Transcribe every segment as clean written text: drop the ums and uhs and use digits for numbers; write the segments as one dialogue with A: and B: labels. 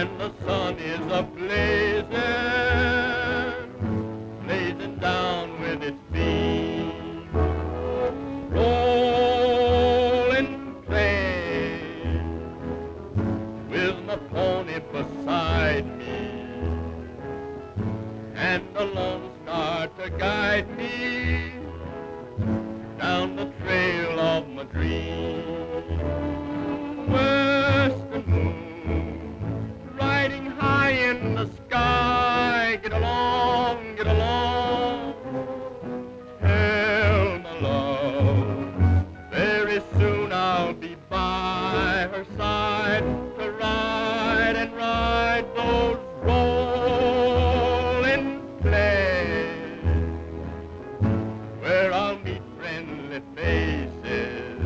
A: and the sun is a-blazing, blazing down with its beams. Rolling plain, with my pony beside me, and the Lone Star to guide me down the trail of my dreams. Western moon, riding high in the sky, get along, tell my love, very soon I'll be by her side to ride and ride those rolling plains, where I'll meet friendly faces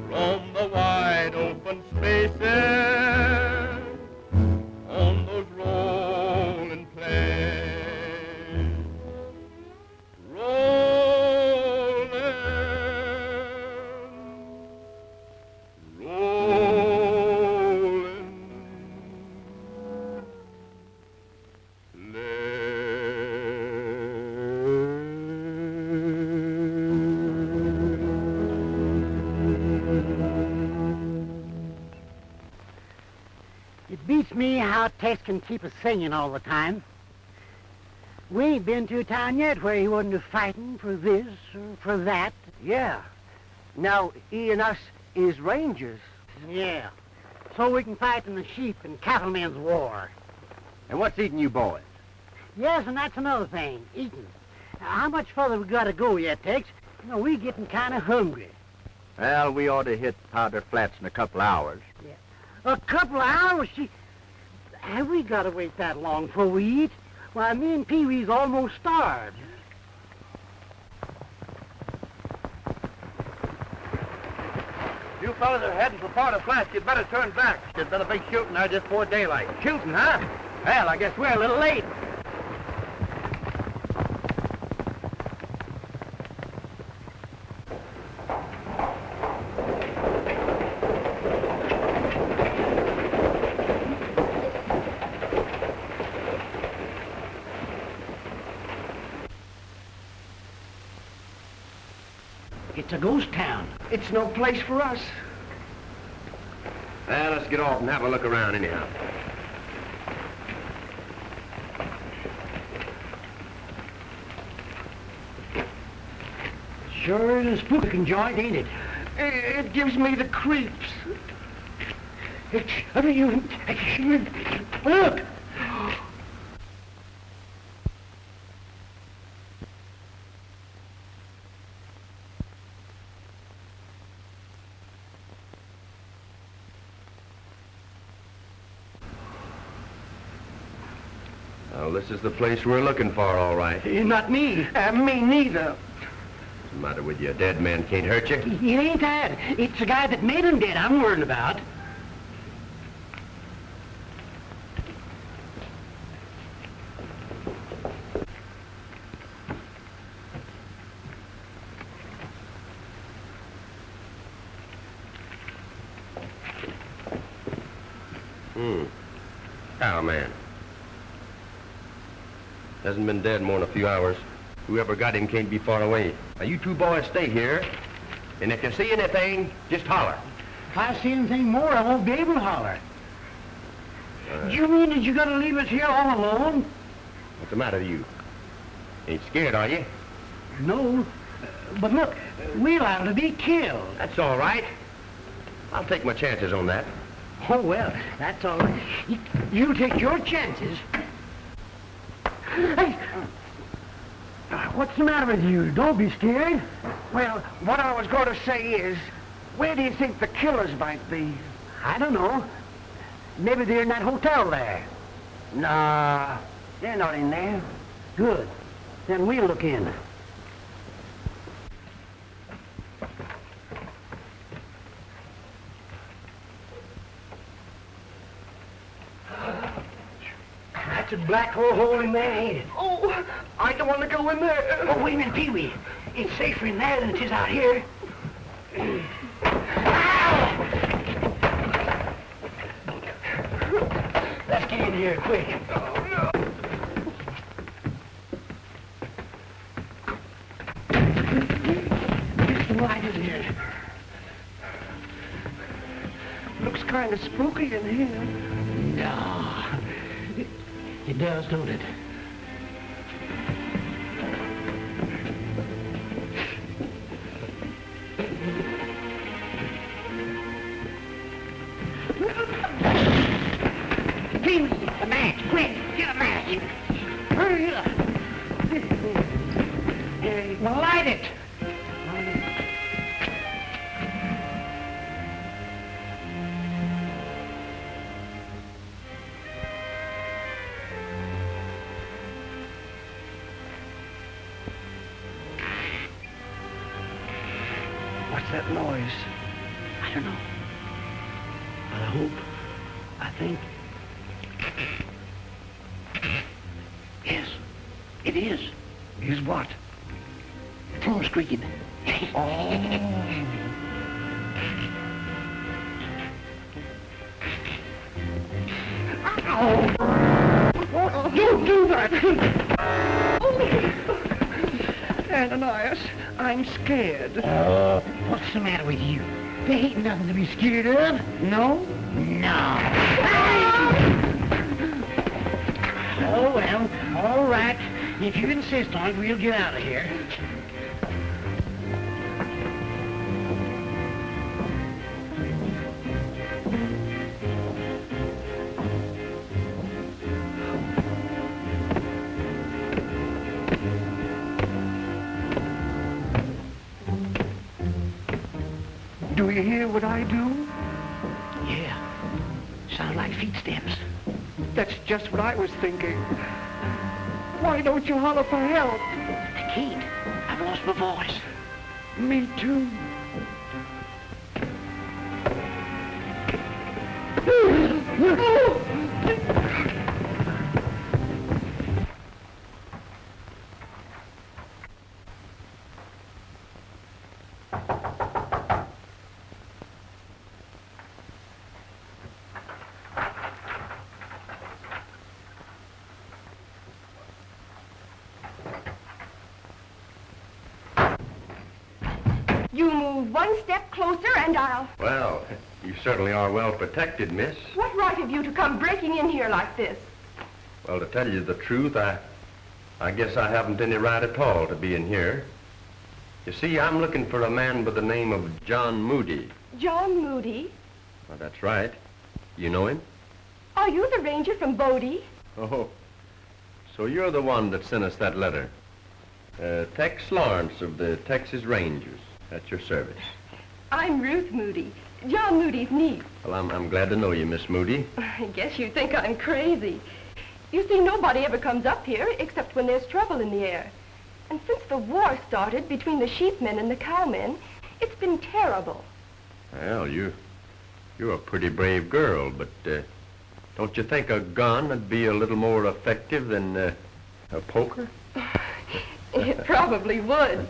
A: from the wide open spaces on those rolling plains. Rolling, rolling
B: It beats me how Tex can keep us singing all the time. We ain't been to a town yet where he wasn't fighting for this or for that.
C: Yeah. Now, he and us is rangers.
B: Yeah. So we can fight in the sheep and cattlemen's war.
C: And what's eating you boys?
B: Yes, and that's another thing, eating. How much further we got to go yet, Tex? You know, we getting kind of hungry.
C: Well, we ought to hit Powder Flats in a couple hours.
B: Yeah. A couple of hours? Have we got to wait that long before we eat? Why, me and Pee-wee's almost starved.
C: You fellas are heading for Powder Flats. You'd better turn back. There's been a big shooting there just before daylight. Shooting, huh? Well, I guess we're a little late.
B: It's a ghost town.
C: It's no place for us. Well, let's get off and have a look around anyhow.
B: Sure is a spooking joint, ain't it?
C: It gives me the creeps.
B: Look!
C: Well, this is the place we're looking for, all right.
B: Not me.
C: Me neither. What's the matter with you? A dead man can't hurt you?
B: It ain't that. It's the guy that made him dead I'm worrying about.
C: Cowman. Hasn't been dead more than a few hours. Whoever got him can't be far away. Now, you two boys stay here, and if you see anything, just holler.
B: If I see anything more, I won't be able to holler. You mean that you're gonna leave us here all alone?
C: What's the matter with you? Ain't scared, are you?
B: No. But look, we're liable to be killed.
C: That's all right. I'll take my chances on that.
B: Oh, well, that's all right. You take your chances. Hey! What's the matter with you? Don't be scared.
D: Well, what I was going to say is, where do you think the killers might be?
B: I don't know. Maybe they're in that hotel there.
D: Nah, they're not in there.
B: Good. Then we'll look in. That's a black hole in there, ain't it?
D: Oh, I don't want to go in there.
B: Oh, wait a minute, Pee-wee. It's safer in there than it is out here. Get in here, quick. Get some light in here.
D: Looks kind of spooky in here.
B: No. It does, don't it? Give me a match, quick! Get a match! Hurry up! Well, light it!
D: What's that noise?
B: I don't know. But I think... Yes, it is.
D: Is what?
B: Phone squeaking.
D: Oh, don't do that! Ananias, I'm scared.
B: What's the matter with you? There ain't nothing to be scared of.
D: No?
B: No. Oh, well, all right. If you insist on it, we'll get out of here.
D: Do you hear what I do?
B: Yeah. Sound like feet steps.
D: That's just what I was thinking. Why don't you holler for help?
B: I can't. I've lost my voice.
D: Me too.
E: You move one step closer and I'll...
C: Well, you certainly are well protected, miss.
E: What right have you to come breaking in here like this?
C: Well, to tell you the truth, I guess I haven't any right at all to be in here. You see, I'm looking for a man by the name of John Moody.
E: John Moody?
C: Well, that's right. You know him?
E: Are you the ranger from Bodie?
C: Oh, so you're the one that sent us that letter. Tex Lawrence of the Texas Rangers. At your service.
E: I'm Ruth Moody, John Moody's niece.
C: Well, I'm glad to know you, Miss Moody.
E: I guess you think I'm crazy. You see, nobody ever comes up here except when there's trouble in the air. And since the war started between the sheepmen and the cowmen, it's been terrible.
C: Well, you're a pretty brave girl, but don't you think a gun would be a little more effective than a poker?
E: It probably would.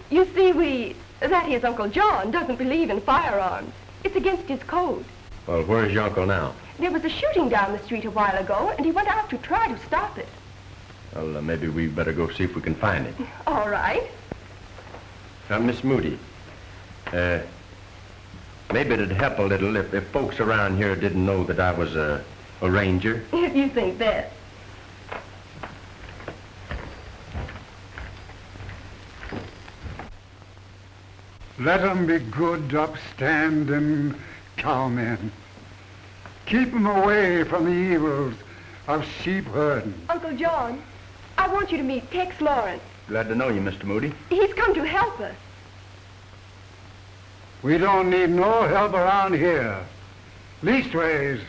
E: You see, that is, Uncle John doesn't believe in firearms. It's against his code.
C: Well, where's your uncle now?
E: There was a shooting down the street a while ago, and he went out to try to stop it.
C: Well, maybe we better go see if we can find it.
E: All right.
C: Now, Miss Moody, maybe it'd help a little if folks around here didn't know that I was a ranger.
E: If you think that.
F: Let 'em be good, upstanding cowmen. Keep 'em away from the evils of sheep herding.
E: Uncle John, I want you to meet Tex Lawrence.
C: Glad to know you, Mr. Moody.
E: He's come to help us.
F: We don't need no help around here. Leastways,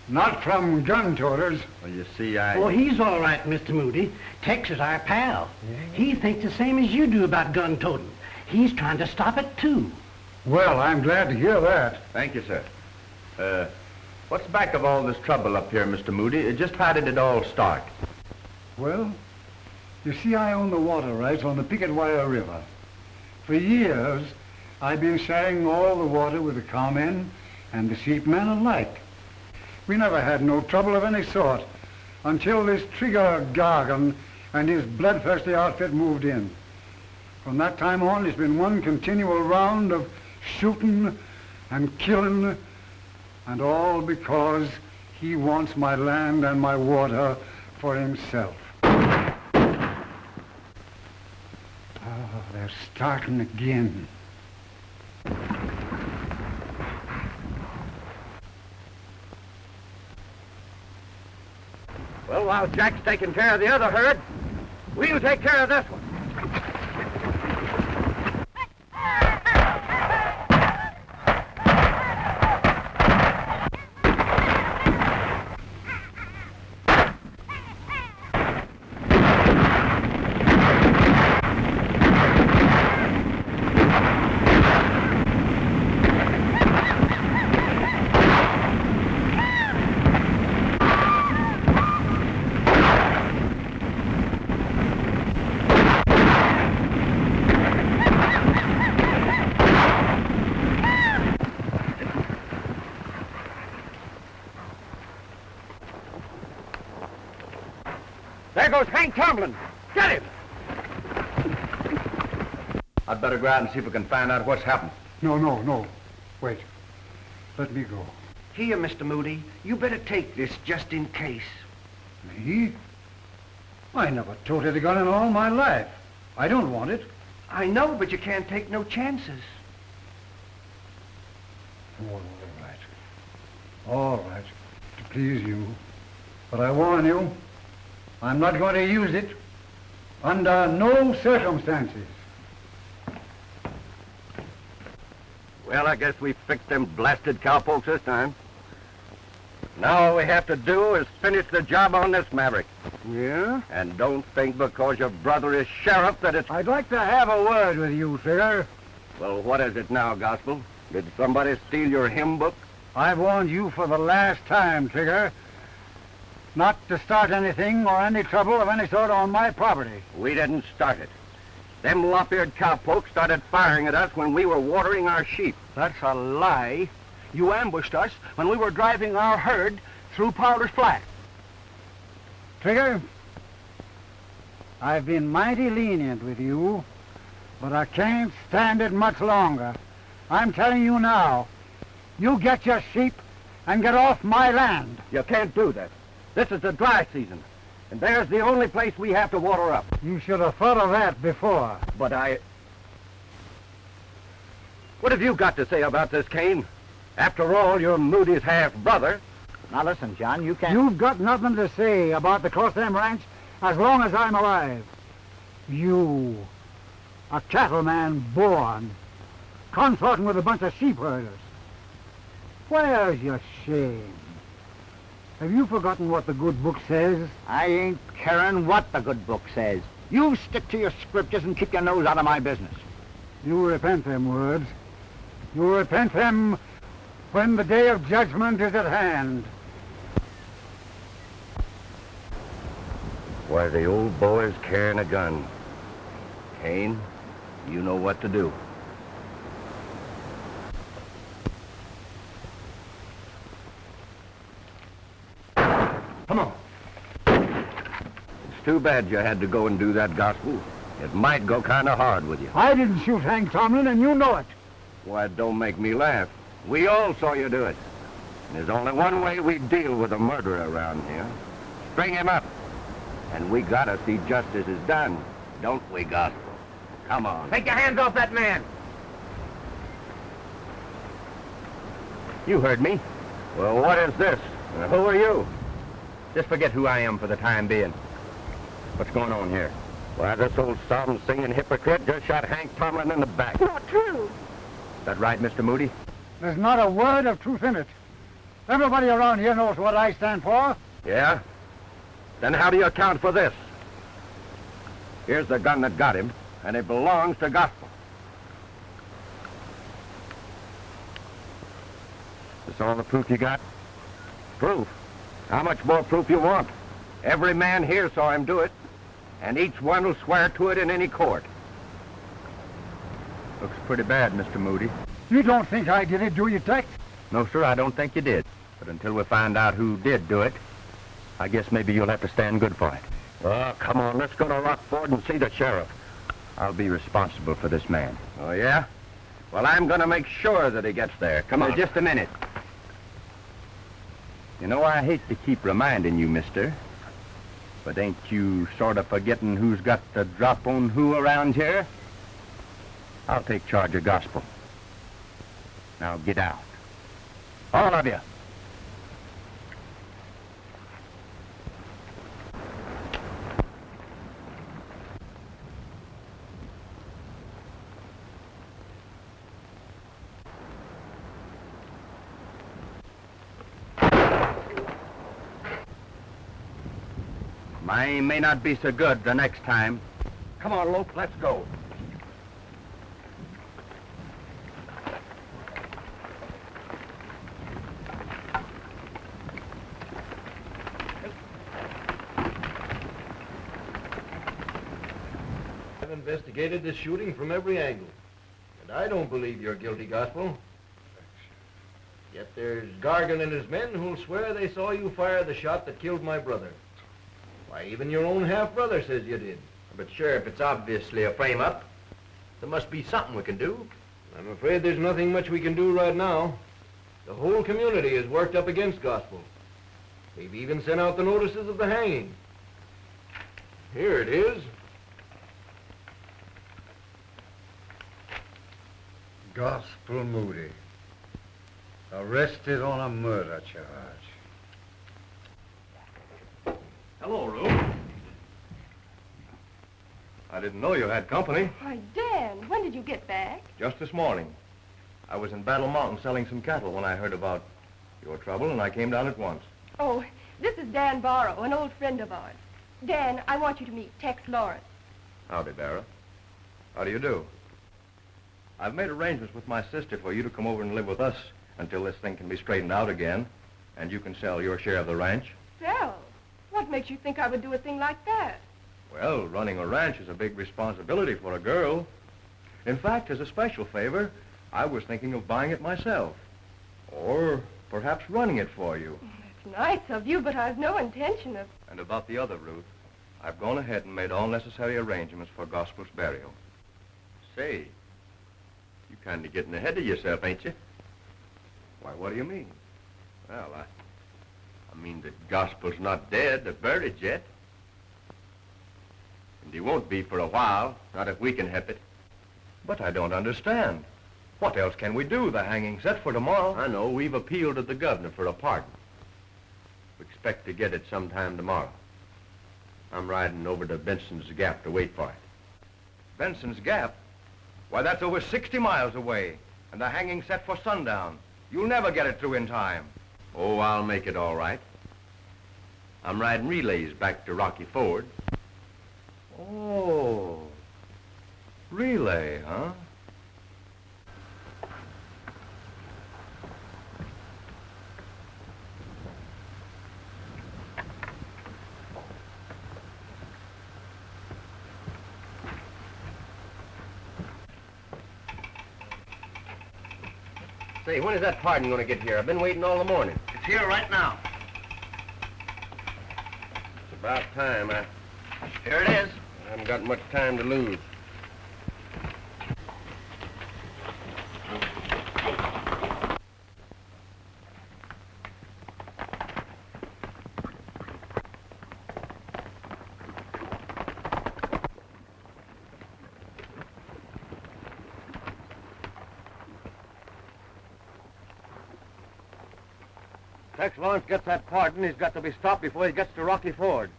F: not from gun toters.
C: Well, you see,
B: Oh, he's all right, Mr. Moody. Tex is our pal. He thinks the same as you do about gun toting. He's trying to stop it, too.
F: Well, I'm glad to hear that.
C: Thank you, sir. What's back of all this trouble up here, Mr. Moody? Just how did it all start?
F: Well, you see, I own the water rights on the Picket Wire River. For years, I've been sharing all the water with the cowmen and the sheepmen alike. We never had no trouble of any sort until this Trigger Gargan and his bloodthirsty outfit moved in. From that time on, it's been one continual round of shooting and killing, and all because he wants my land and my water for himself. Oh, they're starting again.
G: Well, while Jack's taking care of the other herd, we'll take care of this one. There goes Hank tumbling. Get him!
C: I'd better go out and see if we can find out what's happened.
F: No. Wait. Let me go.
G: Here, Mr. Moody. You better take this just in case.
F: Me? I never toted a gun in all my life. I don't want it.
G: I know, but you can't take no chances.
F: All right. To please you. But I warn you, I'm not going to use it under no circumstances.
G: Well, I guess we fixed them blasted cowpokes this time. Now all we have to do is finish the job on this maverick.
F: Yeah?
G: And don't think because your brother is sheriff that it's...
F: I'd like to have a word with you, Trigger.
G: Well, what is it now, Gospel? Did somebody steal your hymn book?
F: I've warned you for the last time, Trigger, not to start anything or any trouble of any sort on my property.
G: We didn't start it. Them lop-eared cowpokes started firing at us when we were watering our sheep.
D: That's a lie. You ambushed us when we were driving our herd through Pollard's Flat.
F: Trigger, I've been mighty lenient with you, but I can't stand it much longer. I'm telling you now, you get your sheep and get off my land.
G: You can't do that. This is the dry season, and there's the only place we have to water up.
F: You should have thought of that before.
G: But What have you got to say about this, Kane? After all, you're Moody's half-brother.
D: Now listen, John, you can't...
F: You've got nothing to say about the Crossdam Ranch as long as I'm alive. You, a cattleman born, consorting with a bunch of sheep herders. Where's your shame? Have you forgotten what the good book says?
D: I ain't caring what the good book says. You stick to your scriptures and keep your nose out of my business.
F: You repent them words. You repent them when the day of judgment is at hand.
G: Why, the old boy's carrying a gun. Kane, you know what to do.
C: Come on.
G: It's too bad you had to go and do that, Gospel. It might go kind of hard with you.
F: I didn't shoot Hank Tomlin, and you know it.
G: Why, don't make me laugh. We all saw you do it. And there's only one way we deal with a murderer around here. String him up. And we gotta see justice is done, don't we, Gospel? Come on.
C: Take your hands off that man. You heard me.
G: Well, what is this? Who are you?
C: Just forget who I am for the time being. What's going on here?
G: Why, this old psalm-singing hypocrite just shot Hank Tomlin in the back.
E: Not true.
C: Is that right, Mr. Moody?
F: There's not a word of truth in it. Everybody around here knows what I stand for.
G: Yeah? Then how do you account for this? Here's the gun that got him, and it belongs to Gospel. Is this all the proof you got? Proof? How much more proof you want? Every man here saw him do it, and each one will swear to it in any court.
C: Looks pretty bad, Mr. Moody.
F: You don't think I did it, do you, Tex?
C: No, sir, I don't think you did.
G: But until we find out who did do it, I guess maybe you'll have to stand good for it. Oh, come on, let's go to Rockford and see the sheriff. I'll be responsible for this man. Oh, yeah? Well, I'm going to make sure that he gets there. Come on. Just a minute. You know, I hate to keep reminding you, mister, but ain't you sort of forgetting who's got the drop on who around here? I'll take charge of Gospel. Now get out. All of you. My aim may not be so good the next time. Come on, Lope, let's go.
C: I've investigated this shooting from every angle, and I don't believe you're guilty, Gospel. Yet there's Gargan and his men who'll swear they saw you fire the shot that killed my brother. Why, even your own half-brother says you did. But, Sheriff, it's obviously a frame-up. There must be something we can do. I'm afraid there's nothing much we can do right now. The whole community is worked up against Gospel. They've even sent out the notices of the hanging. Here it is.
F: Gospel Moody, arrested on a murder charge.
C: Hello, Ruth. I didn't know you had company.
E: Why, Dan, when did you get back?
C: Just this morning. I was in Battle Mountain selling some cattle when I heard about your trouble, and I came down at once.
E: Oh, this is Dan Barrow, an old friend of ours. Dan, I want you to meet Tex Lawrence.
C: Howdy, Barrow. How do you do? I've made arrangements with my sister for you to come over and live with us until this thing can be straightened out again, and you can sell your share of the ranch.
E: Sell? What makes you think I would do a thing like that?
C: Well, running a ranch is a big responsibility for a girl. In fact, as a special favor, I was thinking of buying it myself. Or perhaps running it for you.
E: That's nice of you, but I've no intention of...
C: And about the other, Ruth, I've gone ahead and made all necessary arrangements for Gospel's burial. Say, you kind of getting ahead of yourself, ain't you? Why, what do you mean? Well, I mean that Gospel's not dead or buried yet. And he won't be for a while, not if we can help it. But I don't understand. What else can we do? The hanging's set for tomorrow. I know. We've appealed to the governor for a pardon. We expect to get it sometime tomorrow. I'm riding over to Benson's Gap to wait for it. Benson's Gap? Why, that's over 60 miles away, and the hanging's set for sundown. You'll never get it through in time. Oh, I'll make it all right. I'm riding relays back to Rocky Ford. Oh, relay, huh? Say, when is that pardon going to get here? I've been waiting all the morning.
G: It's here right now.
C: It's about time.
G: Here it is.
C: I haven't got much time to lose.
G: Tex Lawrence gets that pardon, he's got to be stopped before he gets to Rocky Ford.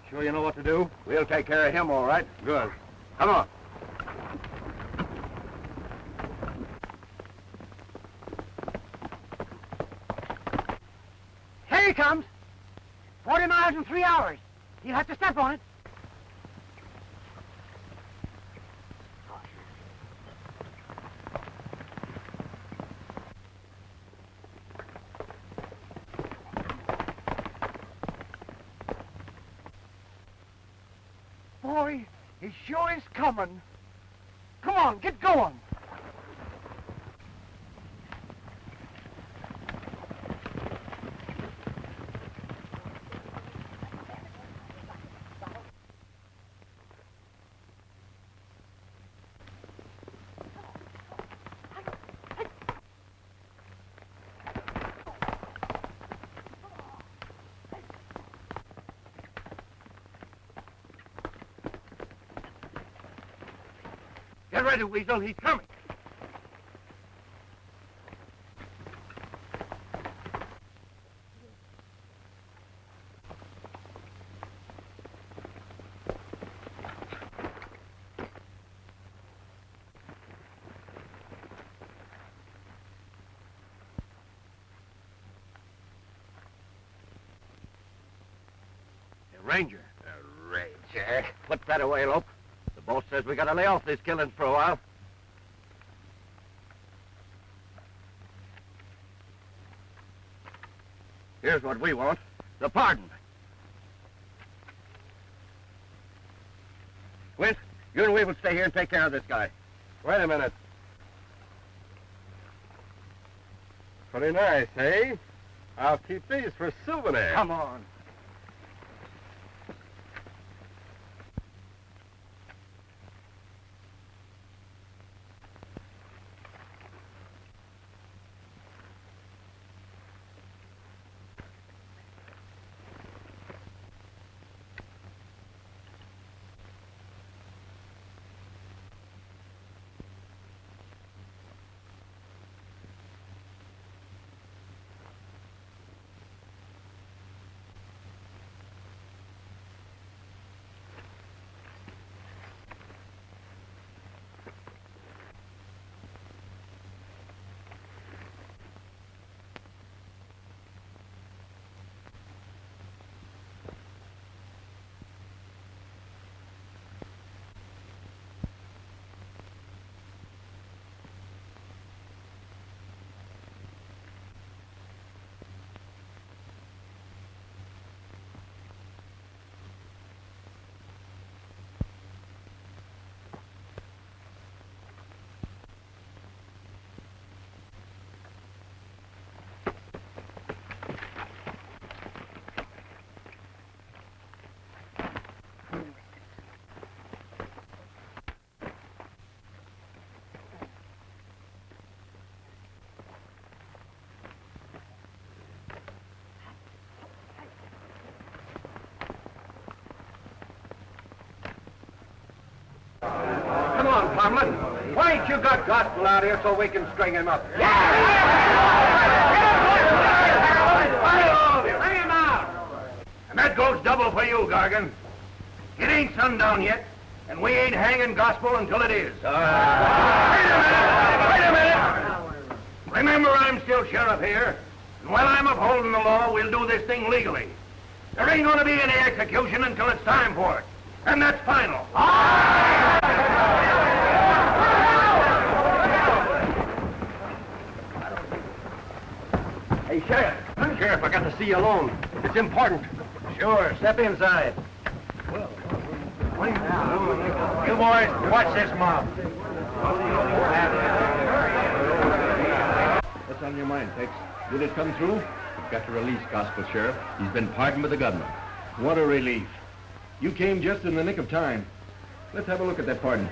G: Sure you know what to do? We'll take care of him, all right. Good. Come on.
B: Here he comes. 40 miles in 3 hours. You'll have to step on it.
D: Boy, he sure is coming. Come on, get going.
G: Get ready, Weasel. He's coming. Ranger.
C: A ranger?
G: Put that away, Lope. The boss says we gotta lay off these killings for a while. Here's what we want. The pardon. Wint, you and we will stay here and take care of this guy.
H: Wait a minute. Pretty nice, eh? I'll keep these for souvenirs.
G: Come on. Come on, Tomlin. Why ain't you got Gospel out here so we can string him up? Bring him out! And that goes double for you, Gargan. It ain't sundown yet, and we ain't hanging Gospel until it is. Wait a minute! Remember, I'm still sheriff here, and while I'm upholding the law, we'll do this thing legally. There ain't gonna be any execution until it's time for it. And that's final. Hey, Sheriff. Sheriff, I got to see you alone. It's important. Sure. Step inside. You boys, watch this mob.
C: What's on your mind, Tex? Did it come through?
I: We've got to release Gospel, Sheriff. He's been pardoned by the government.
C: What a relief. You came just in the nick of time. Let's have a look at that pardon.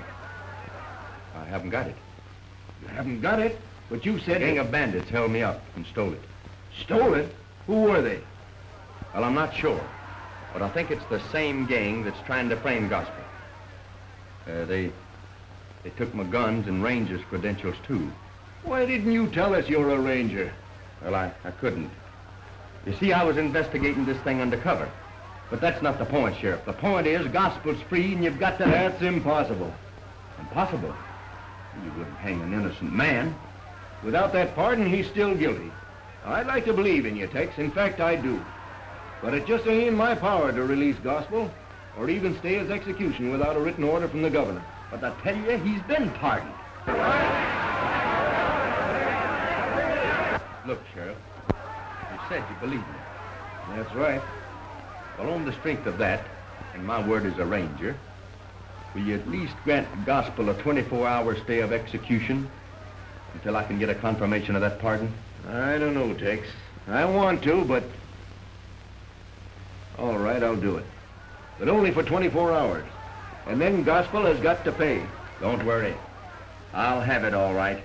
I: I haven't got it.
C: You haven't got it, but you said...
I: A gang of bandits held me up and stole it.
C: Stole it? Who were they?
I: Well, I'm not sure, but I think it's the same gang that's trying to frame Gospel. They took my guns and Ranger's credentials, too.
C: Why didn't you tell us you're a ranger?
I: Well, I couldn't. You see, I was investigating this thing undercover. But that's not the point, Sheriff. The point is, Gospel's free, and you've got to...
C: That's impossible.
I: Impossible? You wouldn't hang an innocent man.
C: Without that pardon, he's still guilty. I'd like to believe in you, Tex. In fact, I do. But it just ain't in my power to release Gospel, or even stay his execution without a written order from the governor.
I: But I tell you, he's been pardoned. Look, Sheriff, you said you believe me.
C: That's right.
I: Well, on the strength of that, and my word as a ranger, will you at least grant the Gospel a 24-hour stay of execution until I can get a confirmation of that pardon?
C: I don't know, Tex. I want to, but... All right, I'll do it. But only for 24 hours. And then Gospel has got to pay.
I: Don't worry. I'll have it all right.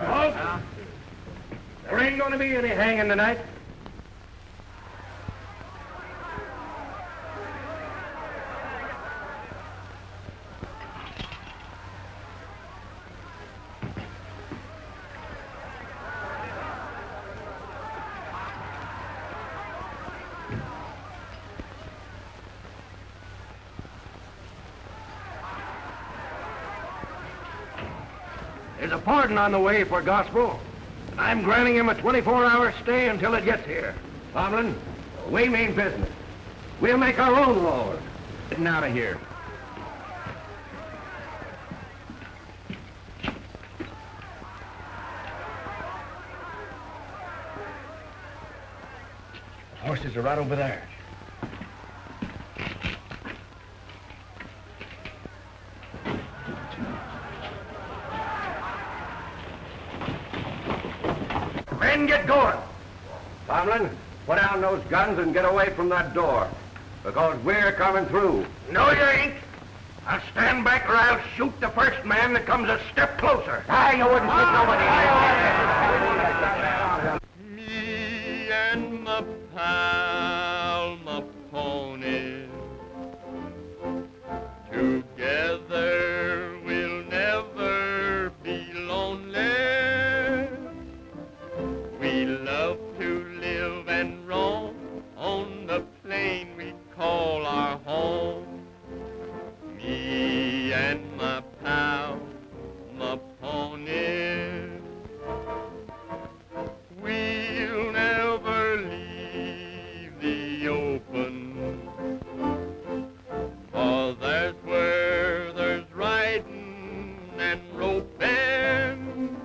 G: Folks, there ain't gonna be any hanging tonight. There's a pardon on the way for Gospel, and I'm granting him a 24-hour stay until it gets here. Tomlin, we mean business. We'll make our own laws. Getting out of here. The horses are right over there. Men, get going. Tomlin, put down those guns and get away from that door, because we're coming through. No, you ain't. I'll stand back or I'll shoot the first man that comes a step closer. You wouldn't shoot nobody.
A: Me and my pal, my pony, together we'll never be lonely. We love to live and roam on the plain we call our home. Me and my pal, my pony, we'll never leave the open, for there's where there's riding and roping.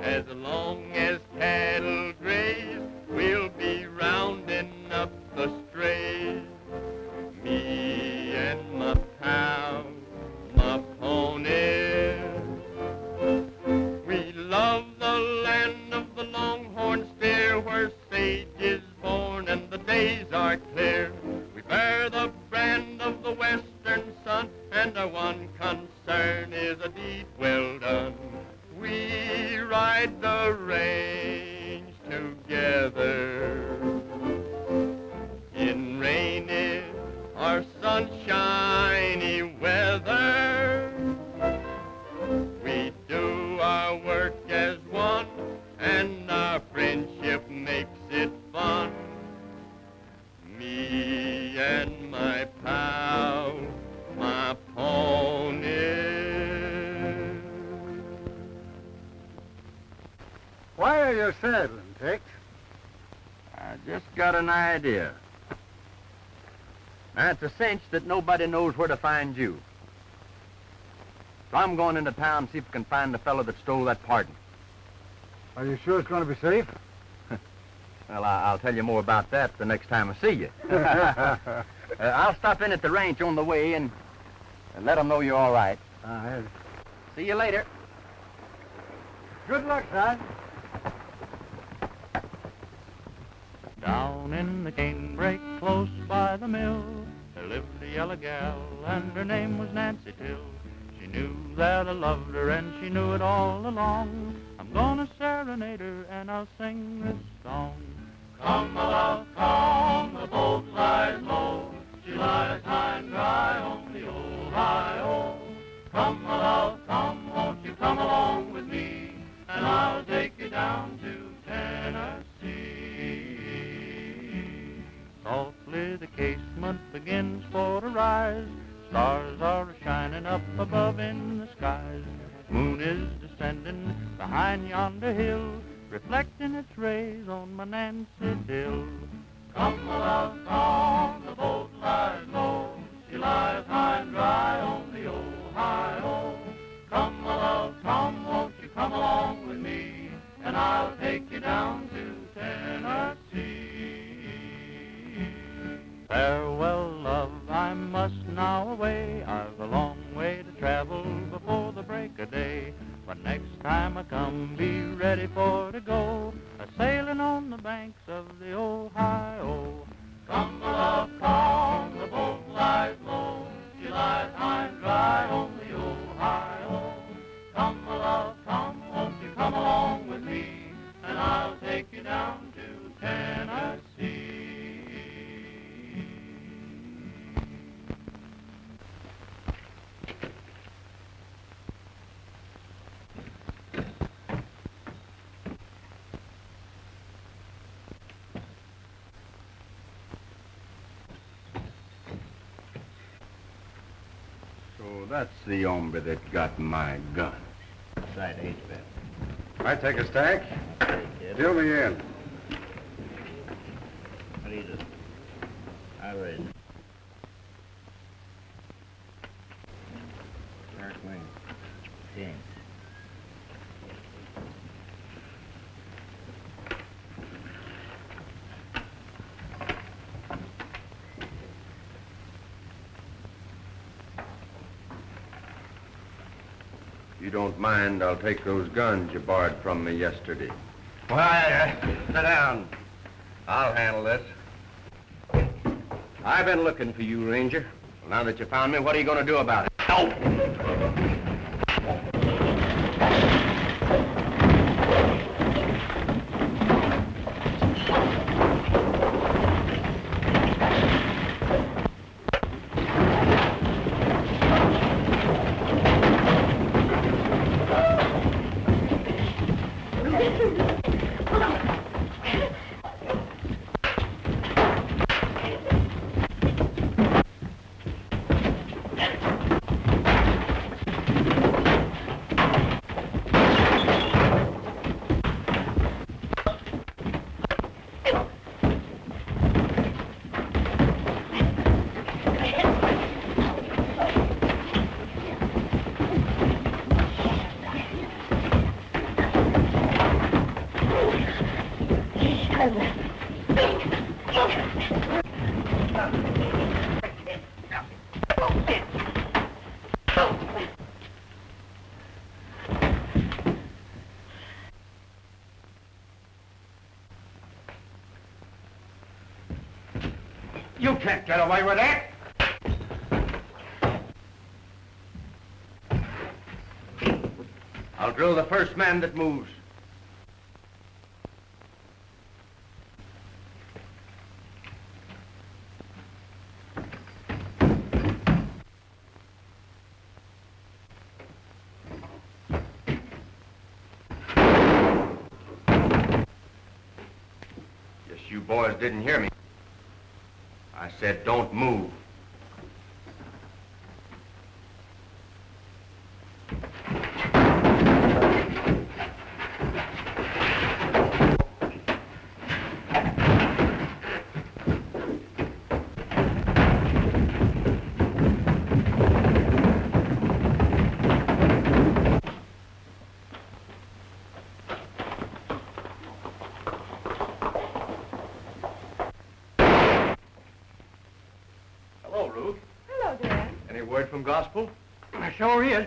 A: As long as cattle graze, we'll be rounding up the strays. Me and my pal, my pony, we love the land of the longhorn steer, where sage is born and the days are clear. We bear the brand of the western sun, and our one concern is a deed well done. We ride the range together in rainy or sunshiny weather. We do our work as one, and our friendship makes it fun. Me and my pal, my pony.
F: Why are you saddling, Tex?
G: I just got an idea. Now, it's a cinch that nobody knows where to find you. So I'm going into town and see if I can find the fellow that stole that pardon.
F: Are you sure it's going to be safe?
G: Well, I'll tell you more about that the next time I see you. I'll stop in at the ranch on the way and let them know you're all right. See you later.
F: Good luck, son.
A: Down in the canebrake close by the mill, there lived a yellow gal, and her name was Nancy Till. She knew that I loved her, and she knew it all along. I'm gonna serenade her, and I'll sing this song. Come, my love, come, the boat lies low. She lies high and dry on the old high-o. Come, my love, come, won't you come along with me, and I'll take you down to Tennessee. Softly the casement begins for to rise. Stars are shining up above in the skies. Moon is descending behind yonder hill, reflecting its rays on my Nancy Till. Come, my love, come, the boat lies low. She lies high and dry on the old high-o. Come, my love, come, won't you come along with me, and I'll take you down to Tennessee. Farewell, love, I must now away. I've a long way to travel before the break of day. But next time I come, be ready for to go, a-sailing on the banks of the Ohio. Come, my love, come, the boat lies low. She lies high and dry on the Ohio. Come, my love, come, won't you come along with me, and I'll take you down to Tennessee.
G: So that's the hombre that got my gun. side H-bed.
F: I take a stack. Fill me in.
G: What do you do? I raise it. Circling. Thanks.
I: You don't mind, I'll take those guns you borrowed from me yesterday.
G: Why, sit down. I'll handle this. I've been looking for you, Ranger. Well, now that you found me, what are you going to do about it? No! You can't get away with that. I'll drill the first man that moves. Guess you boys didn't hear me. I said don't move. Gospel?
B: I sure is.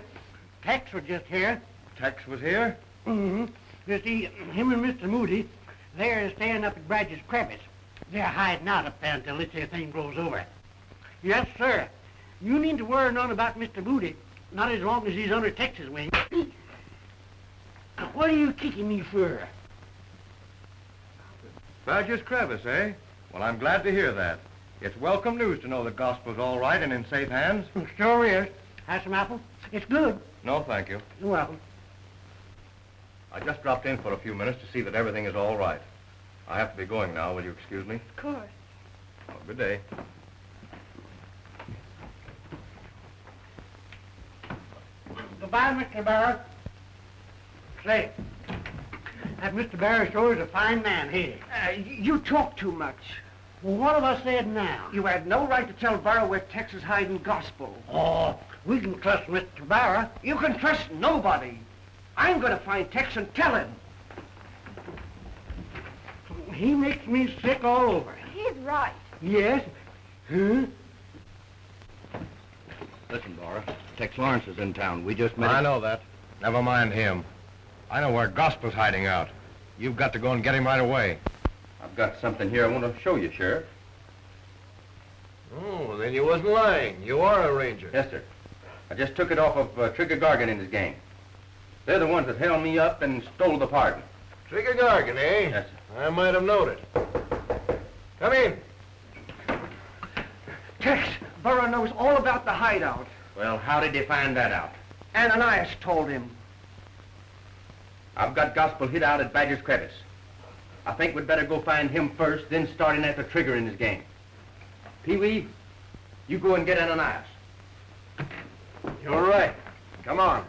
B: Tex was just here.
I: Tex was here?
B: Mm-hmm. You see, him and Mr. Moody, they're staying up at Bradge's crevice. They're hiding out up there until this here thing blows over. Yes, sir. You need to worry none about Mr. Moody, not as long as he's under Tex's wing. What are you kicking me for?
I: Badger's crevice, eh? Well, I'm glad to hear that. It's welcome news to know the Gospel's all right and in safe hands.
B: Sure is. Have some apple? It's good.
I: No, thank you.
B: You're welcome.
I: I just dropped in for a few minutes to see that everything is all right. I have to be going now. Will you excuse me?
E: Of course.
I: Well, good day.
B: Goodbye, Mr. Barrow. Say, that Mr. Barrow sure is a fine man here.
D: You talk too much.
B: Well, what have I said now?
D: You had no right to tell Barrow where Tex is hiding Gospel.
B: Oh, we can trust Mr. Barrow.
D: You can trust nobody. I'm going to find Tex and tell him.
B: He makes me sick all over.
E: He's right.
B: Yes? Huh?
G: Listen, Dora. Tex Lawrence is in town. We just met
I: I know that. Never mind him. I know where Gospel's hiding out. You've got to go and get him right away. I've got something here I want to show you, Sheriff.
C: Oh, then you wasn't lying. You are a ranger.
I: Yes, sir. I just took it off of Trigger Gargan and his gang. They're the ones that held me up and stole the pardon.
C: Trigger Gargan, eh?
I: Yes, sir.
C: I might have known it. Come in.
D: Tex, Barrow knows all about the hideout.
G: Well, how did you find that out?
D: Ananias told him.
I: I've got Gospel hid out at Badger's crevice. I think we'd better go find him first, then start in after Trigger and his gang. Pee-wee, you go and get Ananias.
C: You're right. Come on.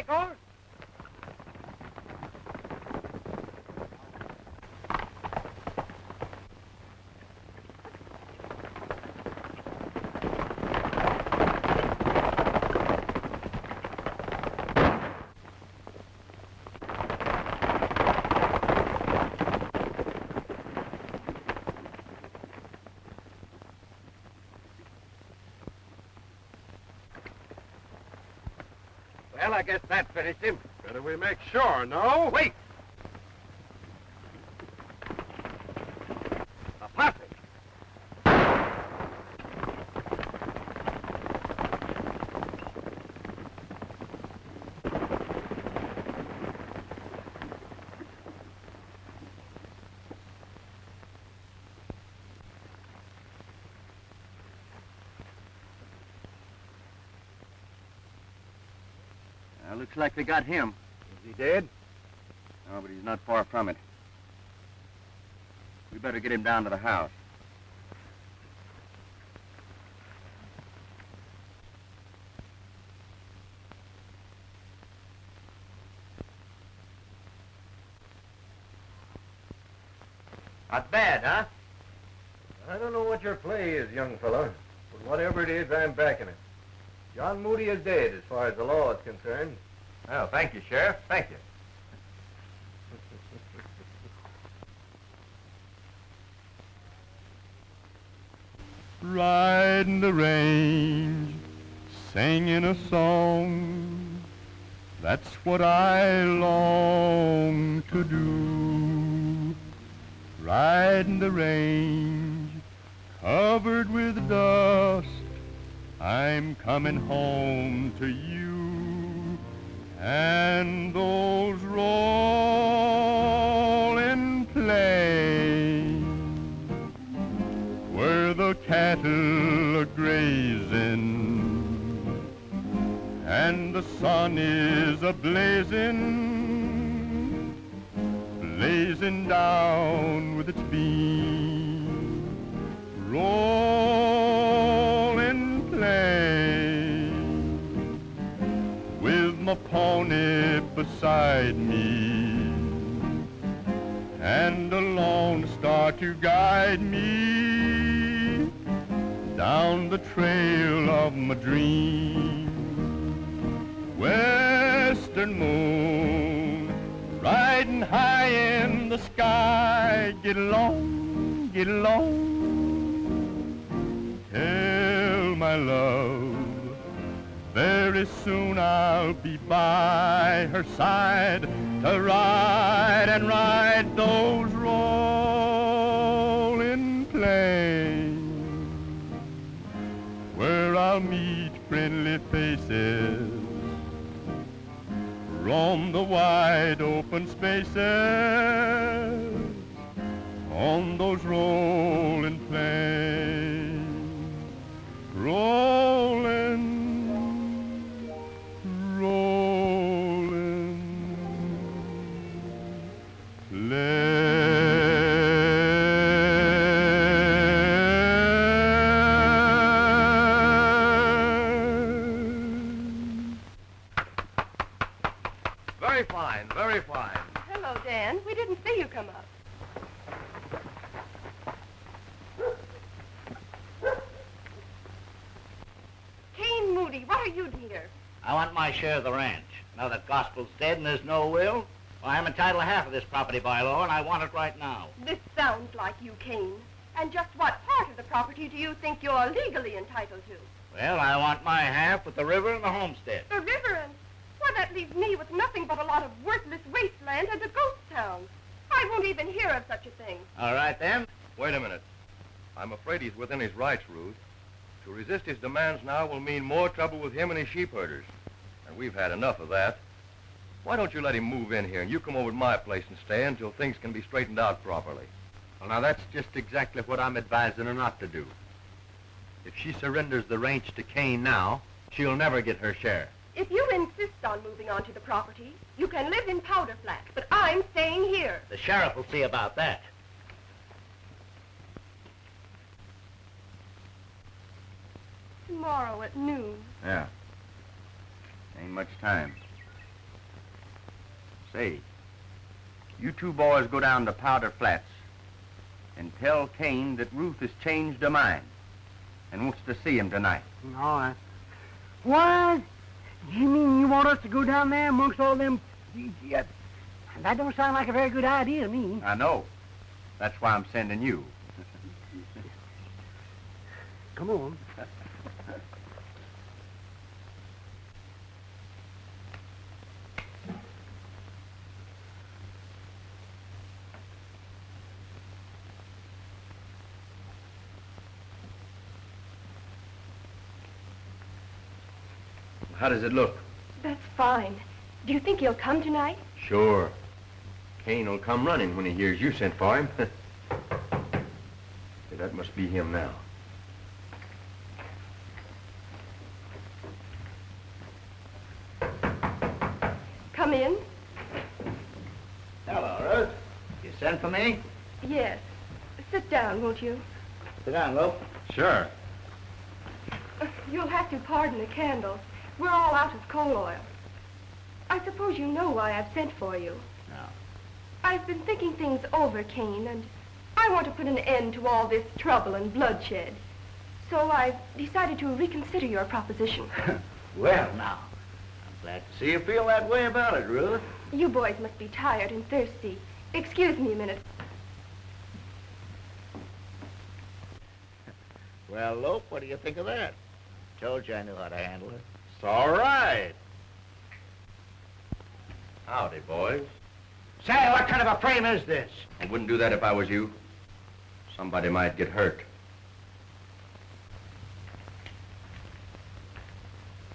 B: Bucko.
G: Well, I guess that finished him.
H: Better we make sure, no?
G: Wait! A posse! Looks like they got him.
C: Is he dead?
G: No, but he's not far from it. We better get him down to the house.
C: Not bad, huh? I don't know what your play is, young fella, but whatever it is, I'm backing it. John Moody is dead as far as the law is concerned.
G: Well, thank you, Sheriff. Thank you.
A: Riding the range, singing a song, that's what I long to do. Riding the range, covered with dust, I'm coming home to you. And those rolling plains where the cattle are grazing and the sun is a-blazing, blazing down with its beam. Rolling plains with my pony beside me and a lone star to guide me down the trail of my dream. Western moon riding high in the sky, get along, get along. Tell my love, very soon I'll be by her side to ride and ride those rolling plains where I'll meet friendly faces, roam the wide open spaces on those rolling plains. Rolling, rolling
G: Very fine, very fine.
E: Hello, Dan. We didn't see you come up. Kane Moody, what are you here?
B: I want my share of the ranch. Now that Gospel's dead and there's no will, well, I'm entitled to half of this property by law, and I want it right now.
E: This sounds like you, Kane. And just what part of the property do you think you're legally entitled to?
B: Well, I want my half with the river and the homestead.
E: The river and... Why, that leaves me with nothing but a lot of worthless wasteland and a ghost town. I won't even hear of such a thing.
B: All right, then.
I: Wait a minute. I'm afraid he's within his rights, Ruth. To resist his demands now will mean more trouble with him and his sheep herders. And we've had enough of that. Why don't you let him move in here and you come over to my place and stay until things can be straightened out properly?
G: Well, now, that's just exactly what I'm advising her not to do. If she surrenders the ranch to Kane now, she'll never get her share.
E: If you insist on moving onto the property, you can live in Powder Flat, but I'm staying here.
B: The sheriff will see about that.
E: Tomorrow at noon.
G: Yeah. Ain't much time. Say, you two boys go down to Powder Flats and tell Kane that Ruth has changed her mind and wants to see him tonight.
B: All right. What? You mean you want us to go down there amongst all them... Yeah, that don't sound like a very good idea to me.
G: I know. That's why I'm sending you.
B: Come on.
I: How does it look?
E: That's fine. Do you think he'll come tonight?
I: Sure. Kane will come running when he hears you sent for him. That must be him now.
E: Come in.
J: Hello, Ruth. You sent for me?
E: Yes. Sit down, won't you?
J: Sit down, Lope.
G: Sure.
E: You'll have to pardon the candles. We're all out of coal oil. I suppose you know why I've sent for you.
J: No.
E: I've been thinking things over, Kane, and I want to put an end to all this trouble and bloodshed. So I've decided to reconsider your proposition.
J: Well, now, I'm glad to see you feel that way about it, Ruth.
E: You boys must be tired and thirsty. Excuse me a minute.
J: Well, Lope, what do you think of that? Told you I knew how to handle it.
I: It's all right. Howdy, boys.
B: Say, what kind of a frame is this?
I: I wouldn't do that if I was you. Somebody might get hurt.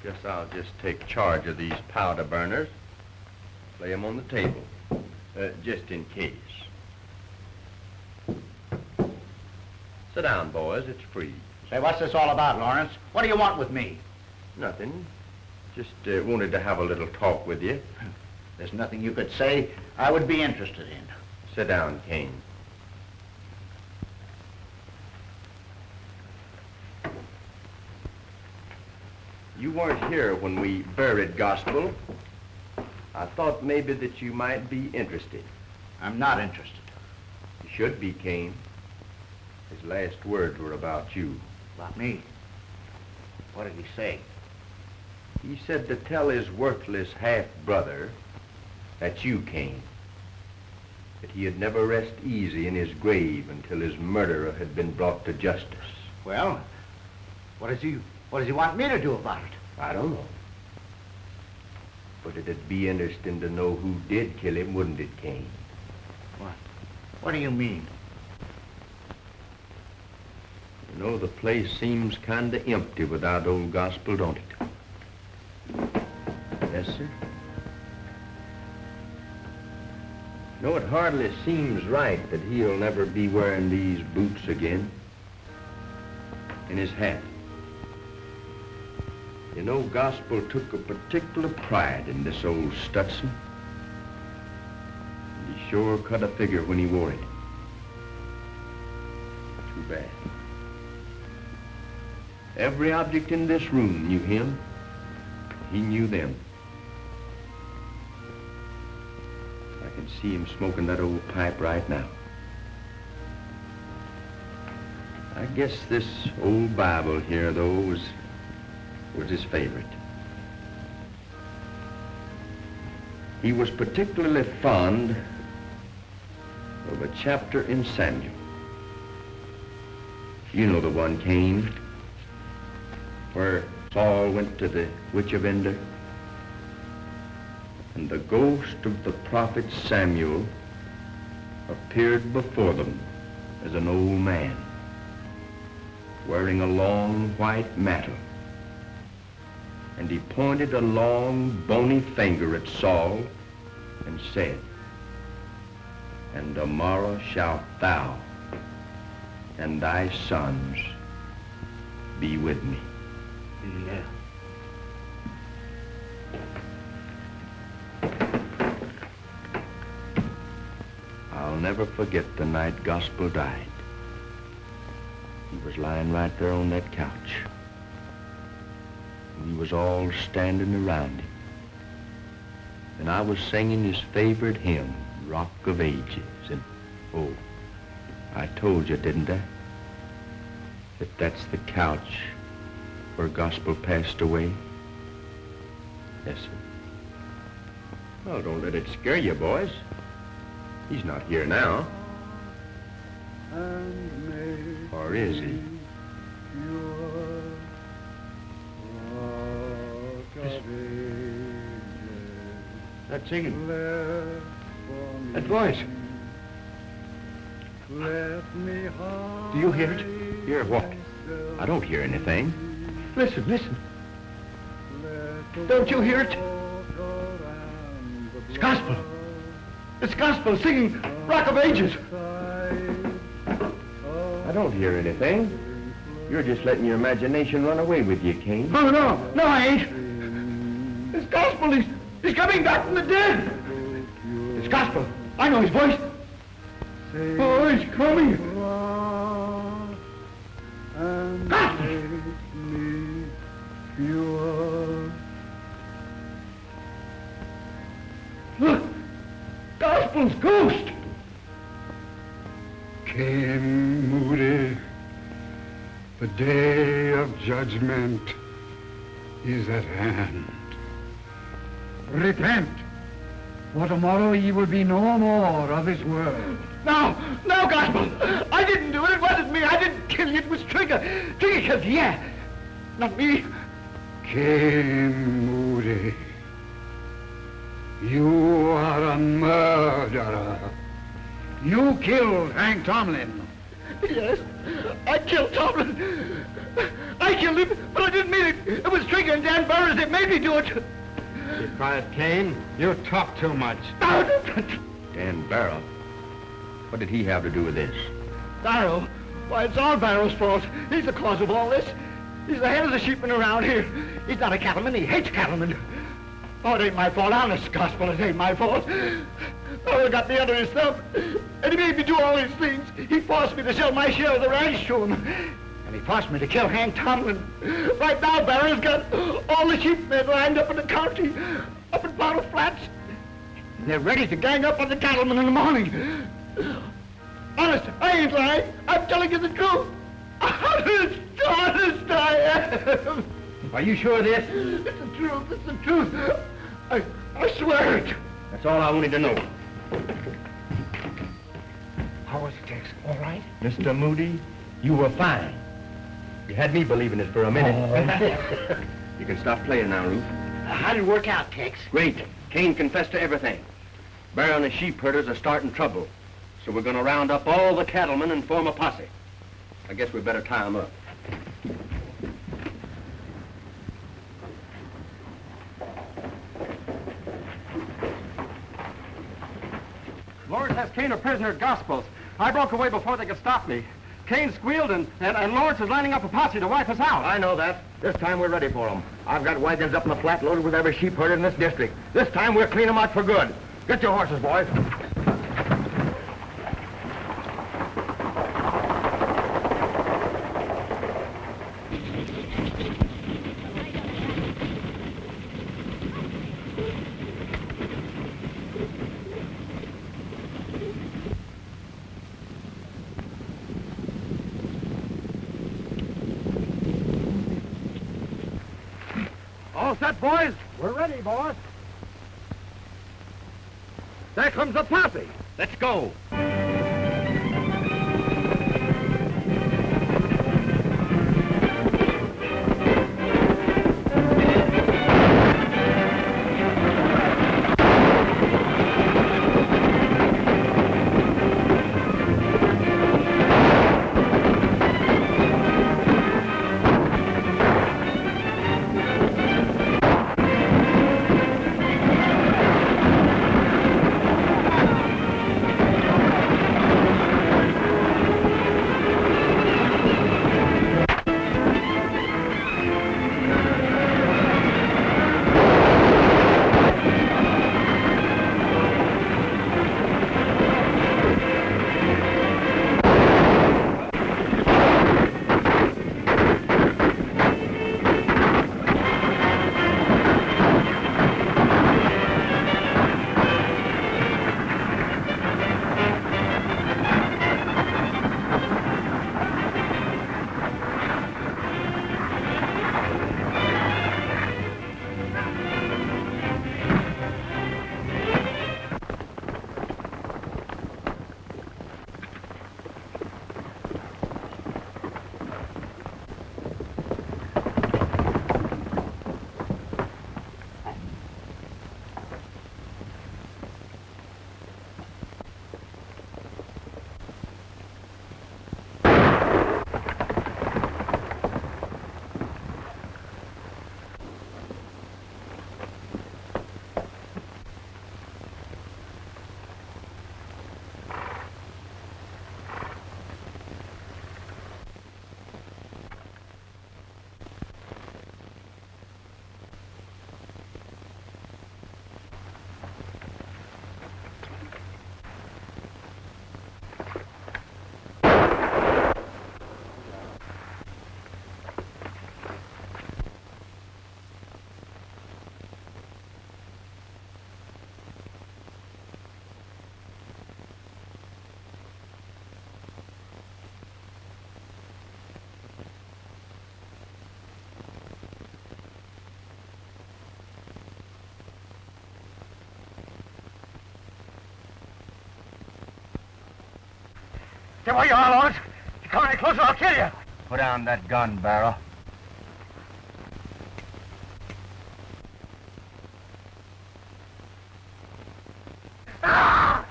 I: Guess I'll just take charge of these powder burners. Lay them on the table, just in case. Sit down, boys. It's free.
J: Say, what's this all about, Lawrence? What do you want with me?
I: Nothing. Just wanted to have a little talk with you.
J: There's nothing you could say I would be interested in.
I: Sit down, Kane. You weren't here when we buried Gospel. I thought maybe that you might be interested.
J: I'm not interested.
I: You should be, Kane. His last words were about you.
J: About me? What did he say?
I: He said to tell his worthless half-brother that you came. That he'd never rest easy in his grave until his murderer had been brought to justice.
J: Well, what does he want me to do about it?
I: I don't know. But it'd be interesting to know who did kill him, wouldn't it, Kane?
J: What do you mean?
I: You know, the place seems kind of empty without old Gospel, don't it? Yes, sir. No, it hardly seems right that he'll never be wearing these boots again. And his hat. You know, Gospel took a particular pride in this old Stutson. And he sure cut a figure when he wore it. Too bad. Every object in this room knew him. He knew them. I can see him smoking that old pipe right now. I guess this old Bible here, though, was his favorite. He was particularly fond of a chapter in Samuel. You know the one, Kane, where Saul went to the witch of Endor, and the ghost of the prophet Samuel appeared before them as an old man, wearing a long white mantle. And he pointed a long, bony finger at Saul and said, "And tomorrow shalt thou and thy sons be with me."
J: Yeah.
I: I'll never forget the night Gospel died. He was lying right there on that couch. We was all standing around him.
G: and I was singing his favorite hymn, Rock of Ages, and, oh, I told you, didn't I? That that's the couch where Gospel passed away? Yes, sir. Well, don't let it scare you, boys. He's not here now. Or is he?
B: That singing. That voice. Do you hear it?
G: Hear what? I don't hear anything.
B: Listen, listen. Don't you hear it? It's gospel. It's gospel singing Rock of Ages.
G: I don't hear anything. You're just letting your imagination run away with you, Kane.
B: No, I ain't. It's gospel. He's coming back from the dead. It's gospel. I know his voice. Oh, he's coming. Gospel. Look, gospel's ghost.
F: Came Moody, the day of judgment is at hand. Repent, for tomorrow ye will be no more of this world.
B: No, gospel. I didn't do it. It wasn't me. I didn't kill you. It was Trigger. Trigger killed you, yeah. Not me.
F: Came Moody, you are a murderer. You killed Hank Tomlin.
B: Yes, I killed Tomlin. I killed him, but I didn't mean it. It was Trigger and Dan Burrows that made me do it.
H: Be quiet, Kane. You talk too much.
G: Dan Barrow? What did he have to do with this?
B: Barrow? Why, it's all Barrow's fault. He's the cause of all this. He's the head of the sheepmen around here. He's not a cattleman. He hates cattlemen. Oh, it ain't my fault. Honest gospel, it ain't my fault. Oh, got me under his thumb. And he made me do all these things. He forced me to sell my share of the ranch to him. And he forced me to kill Hank Tomlin. Right now, Barrow's got all the sheepmen lined up in the county, up in Powder Flats. And they're ready to gang up on the cattlemen in the morning. Honest, I ain't lying. I'm telling you the truth. Honest, I am.
G: Are you sure of this?
B: It's the truth. It's the truth. I swear it.
G: That's all I wanted to know.
B: How was it, Tex? All right?
G: Mr. Moody, you were fine. You had me believing it for a minute. You can stop playing now, Ruth.
B: How did it work out, Tex?
G: Great. Kane confessed to everything. Barrow and the sheep herders are starting trouble. So we're going to round up all the cattlemen and form a posse. I guess we better tie them up.
H: Lawrence has Kane a prisoner at Gospel's. I broke away before they could stop me. Kane squealed, and Lawrence is lining up a posse to wipe us out.
G: I know that. This time we're ready for them. I've got wagons up in the flat loaded with every sheep herder in this district. This time we'll clean them out for good. Get your horses, boys.
H: All set, boys? We're ready, boss. There comes the posse.
G: Let's go.
B: Stay where you are, Lawrence. If you come any closer, I'll kill you.
G: Put down that gun, Barrow.
B: Ah!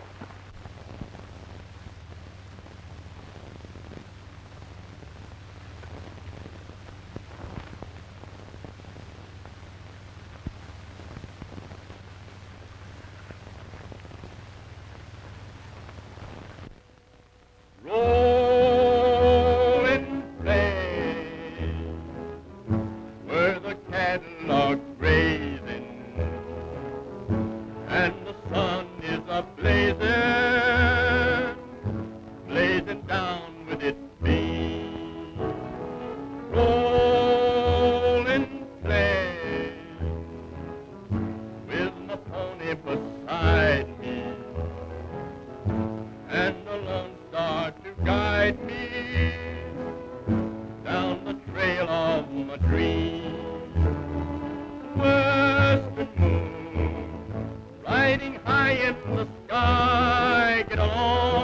A: Rolling plain, where the cattle are grazing, and the sun is a-blazing, blazing down with its beam. Rolling plain, with my pony beside me, and the Lone Star to guide me down the trail of my dream. Western moon, riding high in the sky, get along.